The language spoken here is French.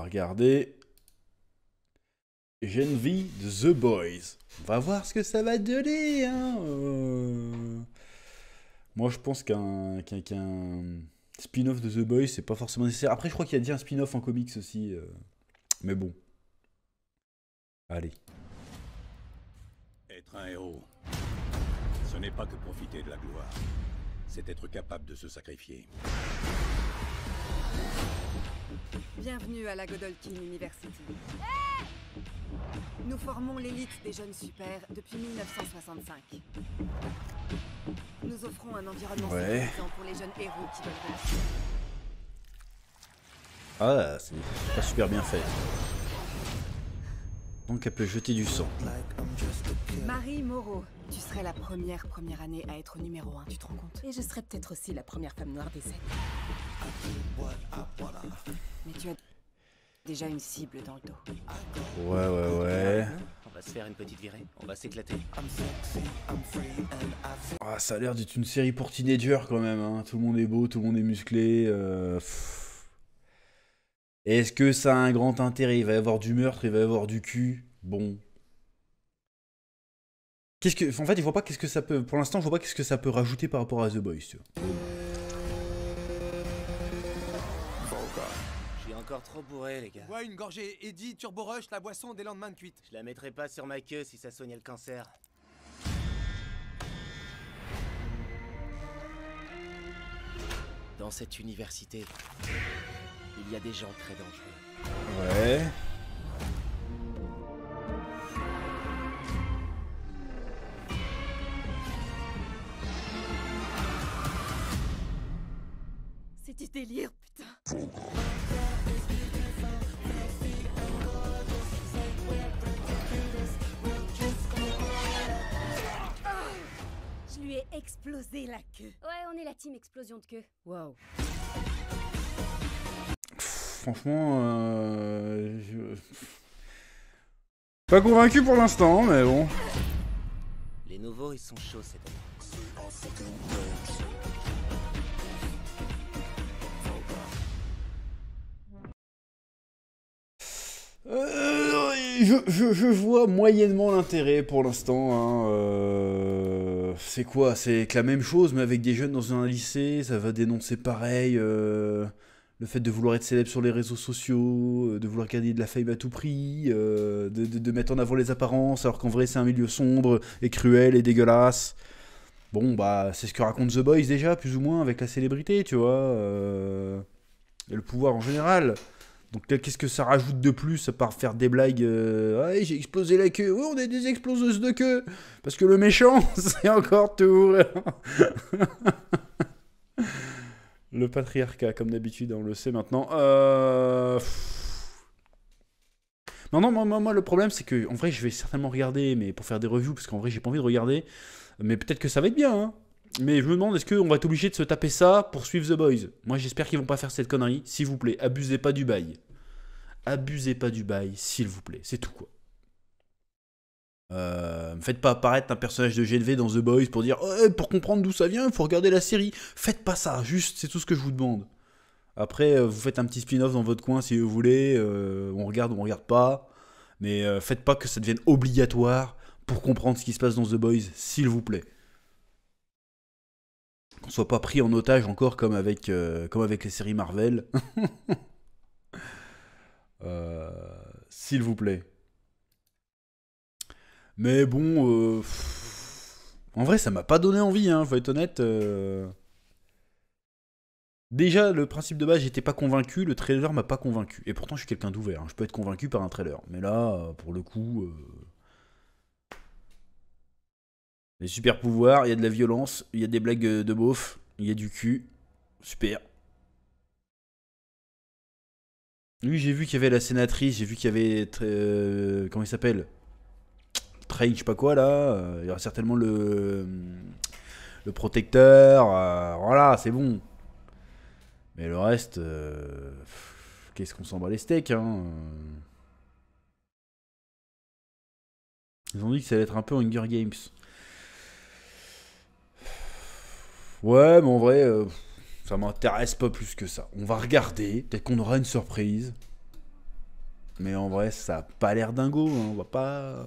va regarder Gen V de The Boys. On va voir ce que ça va donner, hein. Moi, je pense qu'un spin-off de The Boys, c'est pas forcément nécessaire. Après, je crois qu'il y a déjà un spin-off en comics aussi. Mais bon. Allez. Être un héros, ce n'est pas que profiter de la gloire. C'est être capable de se sacrifier. Bienvenue à la Godolkin University. Nous formons l'élite des jeunes super depuis 1965. Nous offrons un environnement sécurisant pour les jeunes héros qui veulent réussir. Ah, c'est pas super bien fait. Donc elle peut jeter du sang. Marie Moreau, tu serais la première année à être numéro 1, tu te rends compte? Et je serais peut-être aussi la première femme noire des 7. Mais tu as déjà une cible dans le dos. Ouais. On va se faire une petite virée, on va s'éclater. Ah, ça a l'air d'être une série pour teenagers quand même, hein. Tout le monde est beau, tout le monde est musclé. Est-ce que ça a un grand intérêt? Il va y avoir du meurtre, il va y avoir du cul. Bon. En fait, il voit pas qu'est-ce que ça peut. Pour l'instant, je vois pas qu'est-ce que ça peut rajouter par rapport à The Boys, tu vois. Je suis encore trop bourré, les gars. Ouais, une gorgée Eddie Turbo Rush, la boisson des lendemains de cuite. Je la mettrai pas sur ma queue si ça soignait le cancer. Dans cette université, il y a des gens très dangereux. Ouais. C'est du délire, putain. Je lui ai explosé la queue. Ouais, on est la team explosion de queue. Wow. Franchement, pas convaincu pour l'instant, mais bon. Les nouveaux, ils sont chauds cette année. Je vois moyennement l'intérêt pour l'instant. C'est quoi? C'est que la même chose, mais avec des jeunes dans un lycée, ça va dénoncer pareil. Le fait de vouloir être célèbre sur les réseaux sociaux, de vouloir gagner de la fame à tout prix, de mettre en avant les apparences, alors qu'en vrai c'est un milieu sombre et cruel et dégueulasse. Bon, bah, c'est ce que raconte The Boys déjà, plus ou moins, avec la célébrité, tu vois. Et le pouvoir en général. Donc qu'est-ce que ça rajoute de plus à part faire des blagues ah, j'ai explosé la queue, oh, on est des exploseuses de queue. Parce que le méchant, c'est encore tout. Le patriarcat, comme d'habitude, on le sait maintenant. Non, moi, le problème, c'est que en vrai, je vais certainement regarder, mais pour faire des reviews, parce qu'en vrai, j'ai pas envie de regarder. Mais peut-être que ça va être bien, hein. Mais je me demande, est-ce qu'on va être obligé de se taper ça pour suivre The Boys? Moi, j'espère qu'ils vont pas faire cette connerie. S'il vous plaît, abusez pas du bail. Abusez pas du bail, s'il vous plaît. C'est tout, quoi. Me faites pas apparaître un personnage de GNV dans The Boys pour dire oh, pour comprendre d'où ça vient, il faut regarder la série. Faites pas ça, juste, c'est tout ce que je vous demande. Après, vous faites un petit spin-off dans votre coin si vous voulez. On regarde ou on regarde pas. Mais faites pas que ça devienne obligatoire pour comprendre ce qui se passe dans The Boys, s'il vous plaît. Qu'on soit pas pris en otage encore comme avec les séries Marvel. S'il vous plaît. Mais bon, en vrai, ça m'a pas donné envie, hein, faut être honnête. Déjà, le principe de base, j'étais pas convaincu, le trailer m'a pas convaincu. Et pourtant, je suis quelqu'un d'ouvert, hein, je peux être convaincu par un trailer. Mais là, pour le coup... Les super pouvoirs, il y a de la violence, il y a des blagues de beauf, il y a du cul. Super. Oui, j'ai vu qu'il y avait la sénatrice, j'ai vu qu'il y avait... comment il s'appelle? Train, je sais pas quoi, là. Il y aura certainement le protecteur. Voilà, c'est bon. Mais le reste... qu'est-ce qu'on s'en bat les steaks, hein. Ils ont dit que ça allait être un peu Hunger Games. Ouais, mais en vrai, ça m'intéresse pas plus que ça. On va regarder, peut-être qu'on aura une surprise. Mais en vrai, ça a pas l'air dingo, hein, on va pas...